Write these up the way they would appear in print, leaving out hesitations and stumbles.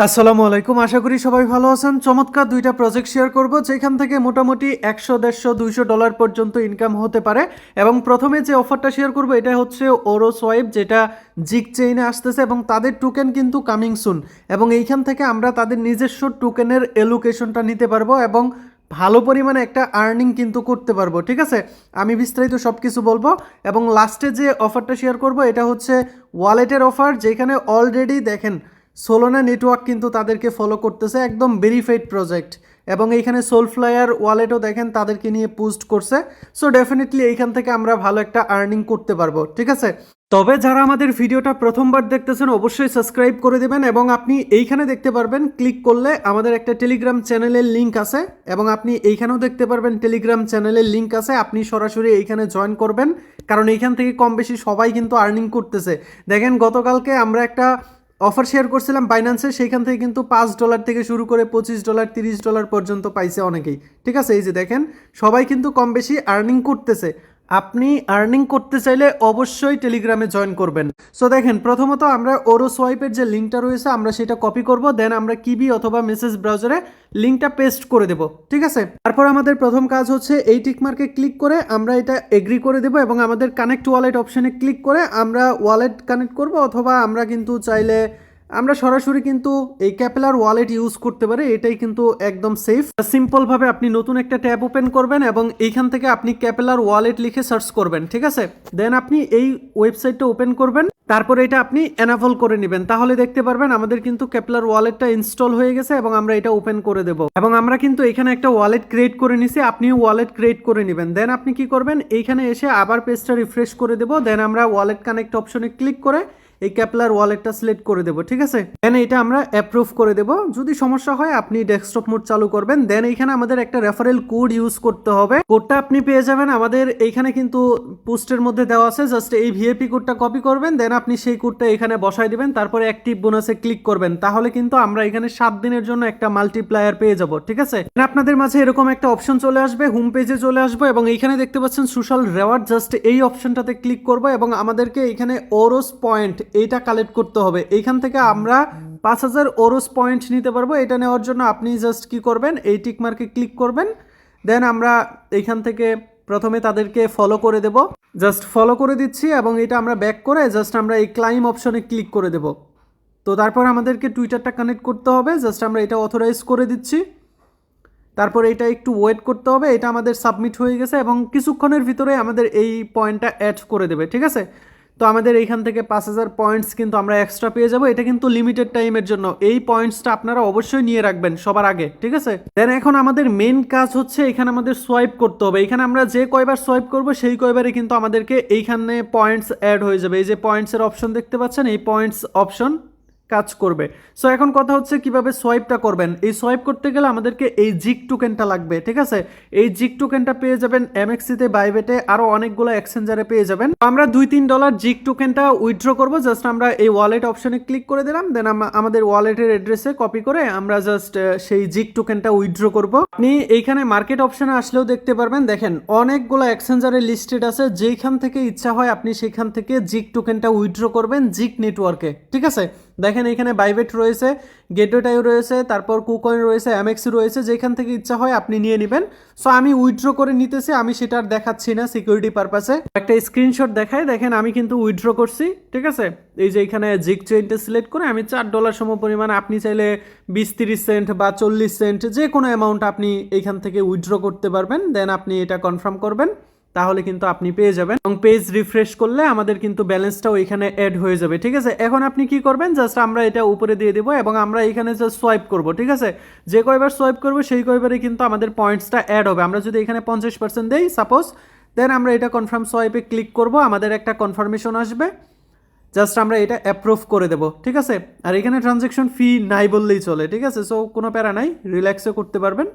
আসসালামু আলাইকুম, আশা করি সবাই ভালো আছেন। চমৎকার দুইটা প্রজেক্ট শেয়ার করব যেখান থেকে মোটামুটি 100, 150, 200 ডলার পর্যন্ত ইনকাম হতে পারে। এবং প্রথমে যে অফারটা শেয়ার করব এটা হচ্ছে ওরো সোয়াইপ, যেটা জিক চেইনে আসতেছে এবং তাদের টোকেন কিন্তু কামিং সুন। এবং এইখান থেকে আমরা তাদের নিজস্ব টোকেনের এলোকেশনটা নিতে পারবো এবং ভালো পরিমাণে একটা আর্নিং কিন্তু করতে পারবো। ঠিক আছে, আমি বিস্তারিত সব কিছু বলবো। এবং লাস্টে যে অফারটা শেয়ার করব এটা হচ্ছে ওয়ালেটের অফার, যেখানে অলরেডি দেখেন সোলোনা নেটওয়ার্ক কিন্তু তাদেরকে ফলো করতেছে, একদম ভেরিফাইড প্রজেক্ট। এবং এইখানে সোলফ্লায়ার ওয়ালেটও দেখেন তাদেরকে নিয়ে পোস্ট করছে। সো ডেফিনেটলি এইখান থেকে আমরা ভালো একটা আর্নিং করতে পারবো। ঠিক আছে, তবে যারা আমাদের ভিডিওটা প্রথমবার দেখতেছেন অবশ্যই সাবস্ক্রাইব করে দেবেন। এবং আপনি এইখানে দেখতে পারবেন, ক্লিক করলে আমাদের একটা টেলিগ্রাম চ্যানেলের লিঙ্ক আছে এবং আপনি এইখানেও দেখতে পারবেন টেলিগ্রাম চ্যানেলের লিঙ্ক আছে। আপনি সরাসরি এইখানে জয়েন করবেন, কারণ এইখান থেকে কম বেশি সবাই কিন্তু আর্নিং করতেছে। দেখেন গতকালকে আমরা একটা অফার শেয়ার করছিলাম বাইন্যান্সে, সেইখান থেকে কিন্তু $5 থেকে শুরু করে $25, $30 পর্যন্ত পাইছে অনেকেই। ঠিক আছে, এই যে দেখেন সবাই কিন্তু কম বেশি আর্নিং করতেছে। আপনি আর্নিং করতে চাইলে অবশ্যই টেলিগ্রামে জয়েন করবেন। সো দেখেন প্রথমত আমরা ওরো সোয়াইপের যে লিঙ্কটা রয়েছে আমরা সেটা কপি করব, দেন আমরা কিবি অথবা মেসেজ ব্রাউজারে লিঙ্কটা পেস্ট করে দেব। ঠিক আছে, তারপর আমাদের প্রথম কাজ হচ্ছে এই টিকমার্কে ক্লিক করে আমরা এটা এগ্রি করে দেব এবং আমাদের কানেক্ট ওয়ালেট অপশনে ক্লিক করে আমরা ওয়ালেট কানেক্ট করব, অথবা আমরা কিন্তু চাইলে আমরা সরাসরি কিন্তু এই ক্যাপেলার ওয়ালেট ইউজ করতে পারি। এটাই কিন্তু একদম সেফ। সিম্পলভাবে আপনি নতুন একটা ট্যাব ওপেন করবেন এবং এইখান থেকে আপনি ক্যাপেলার ওয়ালেট লিখে সার্চ করবেন। ঠিক আছে, দেন আপনি এই ওয়েবসাইটটা ওপেন করবেন, তারপরে এটা আপনি এনাবল করে নেবেন। তাহলে দেখতে পারবেন আমাদের কিন্তু ক্যাপেলার ওয়ালেটটা ইনস্টল হয়ে গেছে এবং আমরা এটা ওপেন করে দেব। এবং আমরা কিন্তু এখানে একটা ওয়ালেট ক্রিয়েট করে নিছি, আপনিও ওয়ালেট ক্রিয়েট করে নেবেন। দেন আপনি কি করবেন, এইখানে এসে আবার পেজটা রিফ্রেশ করে দেব। দেন আমরা ওয়ালেট কানেক্ট অপশনে ক্লিক করে এই ক্যাপলার ওয়ালেটটা সিলেক্ট করে দেবো। ঠিক আছে, দেন এটা আমরা অ্যাপ্রুভ করে দেবো। যদি সমস্যা হয় আপনি ডেস্কটপ মোড চালু করবেন। দেন এইখানে আমাদের একটা রেফারেল কোড ইউজ করতে হবে। কোডটা আপনি পেয়ে যাবেন আমাদের এইখানে কিন্তু পোস্টের মধ্যে দেওয়া আছে। জাস্ট এই ভিআইপি কোডটা কপি করবেন, দেন আপনি সেই কোডটা এখানে বসাই দিবেন, তারপরে অ্যাক্টিভ বোনাসে ক্লিক করবেন। তাহলে কিন্তু আমরা এখানে 7 দিনের জন্য একটা মাল্টিপ্লায়ার পেয়ে যাব। ঠিক আছে, আপনাদের মাঝে এরকম একটা অপশন চলে আসবে, হোম পেজে চলে আসবো এবং এইখানে দেখতে পাচ্ছেন সোশ্যাল রেওয়ার্ড। জাস্ট এই অপশনটাতে ক্লিক করবো এবং আমাদেরকে এখানে ওরোস পয়েন্ট এইটা কালেক্ট করতে হবে। এইখান থেকে আমরা 5000 ওরোস পয়েন্ট নিতে পারবো। এটা নেওয়ার জন্য আপনি জাস্ট কি করবেন, এই টিক মার্কে ক্লিক করবেন। দেন আমরা এইখান থেকে প্রথমে তাদেরকে ফলো করে দেব, জাস্ট ফলো করে দিচ্ছি এবং এটা আমরা ব্যাক করে জাস্ট আমরা এই ক্লাইম অপশনে ক্লিক করে দেব। তো তারপর আমাদেরকে টুইটারটা কানেক্ট করতে হবে, জাস্ট আমরা এটা অথরাইজ করে দিচ্ছি। তারপর এটা একটু ওয়েট করতে হবে, এটা আমাদের সাবমিট হয়ে গেছে এবং কিছুক্ষণের ভিতরে আমাদের এই পয়েন্টটা অ্যাড করে দেবে। ঠিক আছে, তো আমাদের এইখান থেকে 5000 পয়েন্টস কিন্তু আমরা এক্সট্রা পেয়ে যাব। এটা কিন্তু লিমিটেড টাইমের জন্য, এই পয়েন্টসটা আপনারা অবশ্যই নিয়ে রাখবেন সবার আগে। ঠিক আছে, দেন এখন আমাদের মেন কাজ হচ্ছে এখানে আমাদের সোয়াইপ করতে হবে। এখানে আমরা যে কয়বার সোয়াইপ করব সেই কয়বারে কিন্তু আমাদেরকে এইখানে পয়েন্টস অ্যাড হয়ে যাবে। এই যে পয়েন্টসের অপশন দেখতে পাচ্ছেন, এই পয়েন্টস অপশন কাজ করবে। সো এখন কথা হচ্ছে কিভাবে সোয়াইপটা করবেন। এই সোয়াইপ করতে গেলে আমাদেরকে এই জিক টোকেনটা লাগবে। ঠিক আছে, এই জিক টোকেনটা পেয়ে যাবেন এমএক্সিতে, বাইবেটে, আরো অনেকগুলো এক্সচেঞ্জারে পেয়ে যাবেন। আমরা $2-3 জিক টোকেনটা উইথড্র করব। জাস্ট আমরা এই ওয়ালেট অপশনে ক্লিক করে দিলাম, দেন আমাদের ওয়ালেটের অ্যাড্রেসে কপি করে আমরা জাস্ট সেই জিক টোকেনটা উইথড্র করব। আপনি এইখানে মার্কেট অপশনে আসলেও দেখতে পারবেন, দেখেন অনেকগুলো এক্সচেঞ্জারে লিস্টেড আছে। যেইখান থেকে ইচ্ছা হয় আপনি সেখান থেকে জিক টোকেনটা উইথড্র করবেন জিক নেটওয়ার্কে। ঠিক আছে, দেখেন এখানে বাইবেট রয়েছে, গেটওয়েটাইও রয়েছে, তারপর কুকয়েন রয়েছে, এমএক্সি রয়েছে, যেখান থেকে ইচ্ছা হয় আপনি নিয়ে নেবেন। সো আমি উইথড্র করে নিতেছি, আমি সেটা আর দেখাচ্ছি না সিকিউরিটি পারপাসে। একটা স্ক্রিনশট দেখায়, দেখেন আমি কিন্তু উইথড্র করছি। ঠিক আছে, এই যে এখানে জিক চেইনটা সিলেক্ট করে আমি $4 সম পরিমাণ, আপনি চাইলে 20-30 সেন্ট বা 40 সেন্ট যে কোনো অ্যামাউন্ট আপনি এইখান থেকে উইথড্র করতে পারবেন। দেন আপনি এটা কনফার্ম করবেন, তাহলে কিন্তু আপনি পেয়ে যাবেন। এবং পেজ রিফ্রেশ করলে আমাদের কিন্তু ব্যালেন্সটাও এখানে অ্যাড হয়ে যাবে। ঠিক আছে, এখন আপনি কি করবেন, জাস্ট আমরা এটা উপরে দিয়ে দেবো এবং আমরা এখানে জাস্ট সোয়াইপ করব। ঠিক আছে, যে কয়বার সোয়াইপ করবো সেই কয়বারে কিন্তু আমাদের পয়েন্টসটা অ্যাড হবে। আমরা যদি এখানে 50% দেই সাপোজ, দেন আমরা এটা কনফার্ম সোয়াইপে ক্লিক করব, আমাদের একটা কনফার্মেশন আসবে, জাস্ট আমরা এটা অ্যাপ্রুভ করে দেব। ঠিক আছে, আর এখানে ট্রানজ্যাকশন ফি নাই বললেই চলে। ঠিক আছে, সো কোনো প্যারা নাই, রিল্যাক্সে করতে পারবেন।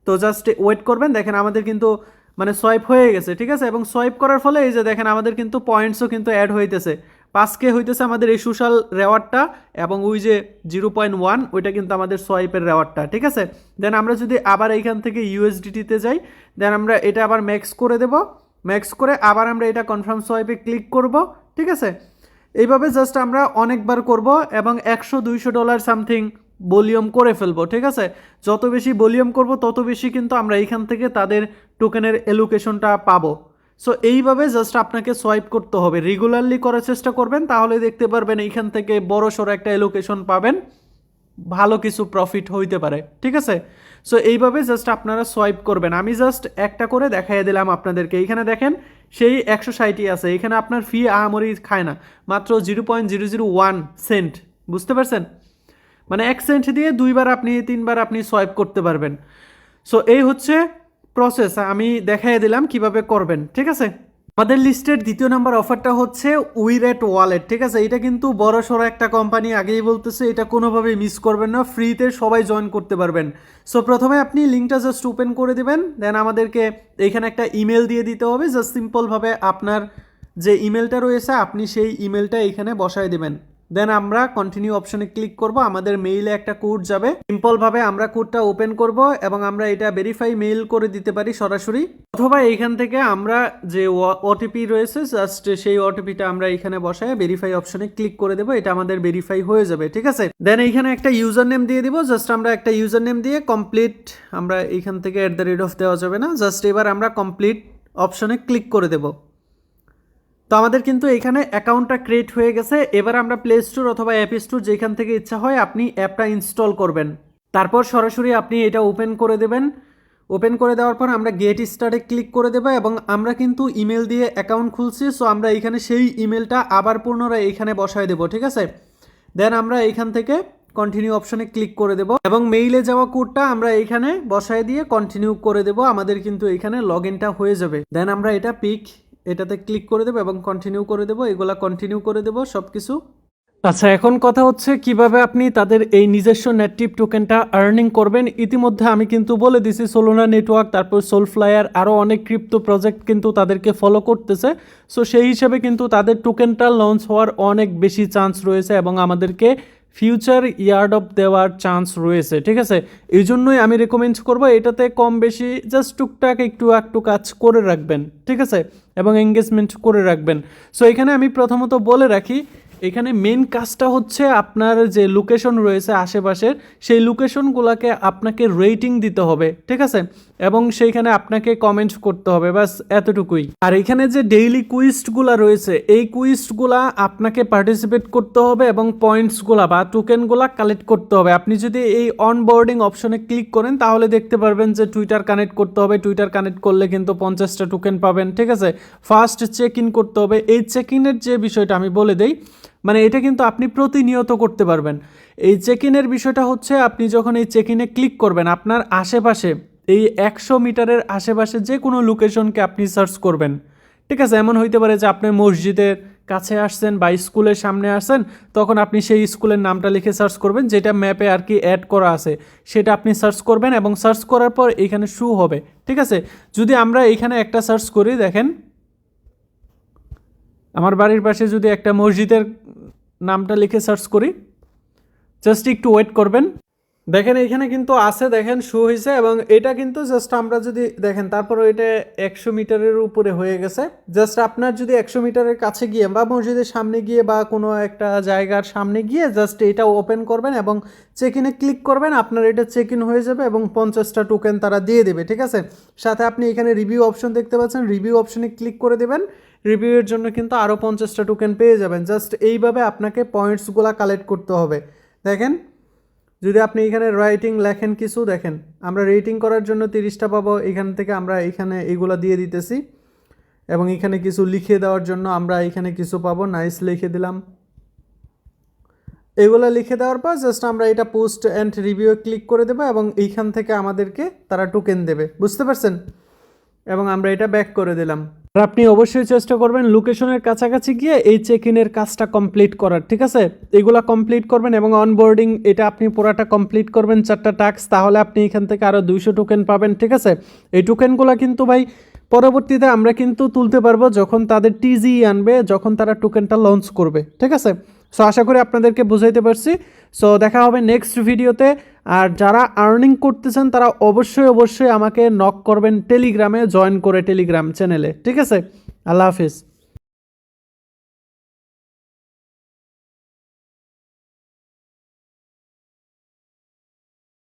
তো জাস্ট ওয়েট করবেন, দেখেন আমাদের কিন্তু মানে সোয়াইপ হয়ে গেছে। ঠিক আছে, এবং সোয়াইপ করার ফলে এই যে দেখেন আমাদের কিন্তু পয়েন্টসও কিন্তু অ্যাড হইতেছে। 5K হইতেছে আমাদের এই সোশ্যাল রেওয়ার্ডটা, এবং ওই যে 0.1 ওইটা কিন্তু আমাদের সোয়াইপের রেওয়ার্ডটা। ঠিক আছে, দেন আমরা যদি আবার এইখান থেকে ইউএসডিটিতে যাই, দেন আমরা এটা আবার ম্যাক্স করে দেব। ম্যাক্স করে আবার আমরা এটা কনফার্ম সোয়াইপে ক্লিক করব। ঠিক আছে, এইভাবে জাস্ট আমরা অনেকবার করব এবং $100-200 সামথিং ভলিউম করে ফেলবো, ঠিক আছে। যত বেশি ভলিউম করব তত বেশি কিন্তু আমরা এইখান থেকে তাদের টোকেনের এলোকেশনটা পাবো। সো এইভাবে জাস্ট আপনাকে সোয়াইপ করতে হবে, রেগুলারলি করার চেষ্টা করবেন, তাহলে দেখতে পারবেন এইখান থেকে বড় সড়ো একটা এলোকেশন পাবেন, ভালো কিছু প্রফিট হইতে পারে, ঠিক আছে। সো এইভাবে জাস্ট আপনারা সোয়াইপ করবেন। আমি জাস্ট একটা করে দেখাই দিলাম আপনাদেরকে। এইখানে দেখেন সেই 160ই আছে, এখানে আপনার ফি আহামরি খায় না, মাত্র 0.001 সেন্ট, বুঝতে পারছেন? মানে 1 সেন্ট দিয়ে 2বার আপনি 3বার আপনি সোয়াইপ করতে পারবেন। সো এই হচ্ছে প্রসেস, আমি দেখাই দিলাম কিভাবে করবেন, ঠিক আছে। আমাদের লিস্টের দ্বিতীয় নাম্বার অফারটা হচ্ছে উইরেট ওয়ালেট, ঠিক আছে। এটা কিন্তু বড় সড়ো একটা কোম্পানি, আগেই বলতেছে, এটা কোনোভাবেই মিস করবেন না, ফ্রিতে সবাই জয়েন করতে পারবেন। সো প্রথমে আপনি লিঙ্কটা জাস্ট ওপেন করে দিবেন, দেন আমাদেরকে এইখানে একটা ইমেল দিয়ে দিতে হবে। জাস্ট সিম্পলভাবে আপনার যে ইমেলটা রয়েছে আপনি সেই ইমেলটা এইখানে বসায় দিবেন, দেন আমরা কন্টিনিউ অপশনে ক্লিক করব। আমাদের মেইলে একটা কোড যাবে, সিম্পলভাবে আমরা কোডটা ওপেন করব এবং আমরা এটা ভেরিফাই মেইল করে দিতে পারি সরাসরি, অথবা এইখান থেকে আমরা যে ওটিপি রয়েছে জাস্ট সেই ওটিপিটা আমরা এখানে বসায় ভেরিফাই অপশনে ক্লিক করে দেবো, এটা আমাদের ভেরিফাই হয়ে যাবে, ঠিক আছে। দেন এইখানে একটা ইউজার নেম দিয়ে দিব, জাস্ট আমরা একটা ইউজার নেম দিয়ে কমপ্লিট, আমরা এইখান থেকে @ দেওয়া যাবে না, জাস্ট এবার আমরা কমপ্লিট অপশনে ক্লিক করে দেবো। তো আমাদের কিন্তু এখানে অ্যাকাউন্টটা ক্রিয়েট হয়ে গেছে। এবার আমরা প্লে স্টোর অথবা অ্যাপ স্টোর যেখান থেকে ইচ্ছা হয় আপনি অ্যাপটা ইনস্টল করবেন, তারপর সরাসরি আপনি এটা ওপেন করে দেবেন। ওপেন করে দেওয়ার পর আমরা গেট স্টার্টে ক্লিক করে দেবো এবং আমরা কিন্তু ইমেল দিয়ে অ্যাকাউন্ট খুলছি, সো আমরা এখানে সেই ইমেলটা আবার পুনরায় এখানে বসায় দেবো, ঠিক আছে। দেন আমরা এইখান থেকে কন্টিনিউ অপশনে ক্লিক করে দেব এবং মেইলে যাওয়া কোডটা আমরা এইখানে বসায় দিয়ে কন্টিনিউ করে দেব। আমাদের কিন্তু এখানে লগ ইনটা হয়ে যাবে। দেন আমরা এটা এটাতে ক্লিক করে দেবো এবং কন্টিনিউ করে দেবো, এগুলা কন্টিনিউ করে দেবো সব কিছু। আচ্ছা, এখন কথা হচ্ছে কিভাবে আপনি তাদের এই নিজস্ব নেটিভ টোকেনটা আর্নিং করবেন। ইতিমধ্যে আমি কিন্তু বলে দিছি, সোলোনা নেটওয়ার্ক, তারপর সোলফ্লায়ার, আরও অনেক ক্রিপ্টো প্রজেক্ট কিন্তু তাদেরকে ফলো করতেছে। সো সেই হিসেবে কিন্তু তাদের টোকেনটা লঞ্চ হওয়ার অনেক বেশি চান্স রয়েছে এবং আমাদেরকে ফিউচার ইয়ার্ড অফ দেওয়ার চান্স রয়েছে, ঠিক আছে। এই জন্যই আমি রেকমেন্ড করবো এটাতে কম বেশি জাস্ট টুকটাক একটু কাজ করে রাখবেন, ঠিক আছে, এবং এঙ্গেজমেন্ট করে রাখবেন। সো এখানে আমি প্রথমত বলে রাখি, এখানে মেন কাজটা হচ্ছে আপনার যে লোকেশন রয়েছে আশেপাশের, সেই লোকেশনগুলোকে আপনাকে রেটিং দিতে হবে, ঠিক আছে, এবং সেইখানে আপনাকে কমেন্ট করতে হবে, বাস এতটুকুই। আর এখানে যে ডেইলি কুইজগুলো রয়েছে, এই কুইজগুলা আপনাকে পার্টিসিপেট করতে হবে এবং পয়েন্টসগুলা বা টোকেনগুলা কালেক্ট করতে হবে। আপনি যদি এই অনবোর্ডিং অপশনে ক্লিক করেন তাহলে দেখতে পারবেন যে টুইটার কানেক্ট করতে হবে, টুইটার কানেক্ট করলে কিন্তু 50টা টোকেন পাবেন, ঠিক আছে। ফার্স্ট চেক ইন করতে হবে। এই চেক ইনের যে বিষয়টা আমি বলে দেই, মানে এটা কিন্তু আপনি প্রতিনিয়ত করতে পারবেন। এই চেক ইনের বিষয়টা হচ্ছে আপনি যখন এই চেক ইনে ক্লিক করবেন, আপনার আশেপাশে এই 100 মিটারের আশেপাশে যে কোনো লোকেশনকে আপনি সার্চ করবেন, ঠিক আছে। এমন হইতে পারে যে আপনি মসজিদের কাছে আসছেন বা স্কুলের সামনে আসছেন, তখন আপনি সেই স্কুলের নামটা লিখে সার্চ করবেন, যেটা ম্যাপে আর কি অ্যাড করা আছে সেটা আপনি সার্চ করবেন এবং সার্চ করার পর এইখানে শো হবে, ঠিক আছে। যদি আমরা এইখানে একটা সার্চ করি, দেখেন আমার বাড়ির পাশে যদি একটা মসজিদের নামটা লিখে সার্চ করি, জাস্ট একটু ওয়েট করবেন। দেখেন এইখানে কিন্তু আছে, দেখেন শো হয়েছে এবং এটা কিন্তু জাস্ট আমরা যদি দেখেন, তারপর এটা 100 মিটারের উপরে হয়ে গেছে। জাস্ট আপনার যদি 100 মিটারের কাছে গিয়ে বা মসজিদের সামনে গিয়ে বা কোনো একটা জায়গার সামনে গিয়ে জাস্ট এটা ওপেন করবেন এবং চেক ইনে ক্লিক করবেন, আপনার এটা চেক ইন হয়ে যাবে এবং 50টা টোকেন তারা দিয়ে দেবে, ঠিক আছে। সাথে আপনি এখানে রিভিউ অপশন দেখতে পাচ্ছেন, রিভিউ অপশনে ক্লিক করে দেবেন, রিভিউয়ের জন্য কিন্তু আরও 50টা টোকেন পেয়ে যাবেন। জাস্ট এইভাবে আপনাকে পয়েন্টসগুলো কালেক্ট করতে হবে। দেখেন যদি আপনি এখানে রাইটিং লেখেন কিছু, দেখেন আমরা রেটিং করার জন্য 30টা পাবো, এখান থেকে আমরা এখানে এগুলো দিয়ে দিতেছি এবং এখানে কিছু লিখে দেওয়ার জন্য আমরা এখানে কিছু পাবো, নাইস লিখে দিলাম। এগুলো লিখে দেওয়ার পর জাস্ট আমরা এটা পোস্ট অ্যান্ড রিভিউ ক্লিক করে দেবো এবং এইখান থেকে আমাদেরকে তারা টোকেন দেবে, বুঝতে পারছেন। এবং আমরা এটা ব্যাক করে দিলাম। আর আপনি অবশ্যই চেষ্টা করবেন লোকেশনের কাছাকাছি গিয়ে এই চেক ইনের কাজটা কমপ্লিট করার, ঠিক আছে। এগুলা কমপ্লিট করবেন এবং অনবোর্ডিং এটা আপনি পুরাটা কমপ্লিট করবেন, 4টা টাস্ক, তাহলে আপনি এখান থেকে আরও 200 টোকেন পাবেন, ঠিক আছে। এই টোকেনগুলো কিন্তু ভাই পরবর্তীতে আমরা কিন্তু তুলতে পারবো যখন তাদের টিজি আনবে, যখন তারা টোকেনটা লঞ্চ করবে, ঠিক আছে। সো আশা করি আপনাদেরকে বুঝাইতে পারছি। সো দেখা হবে নেক্সট ভিডিওতে। আর যারা আর্নিং করতেছেন তারা অবশ্যই আমাকে নক করবেন টেলিগ্রামে, জয়েন করে টেলিগ্রাম চ্যানেলে, ঠিক আছে। আল্লাহ হাফিজ।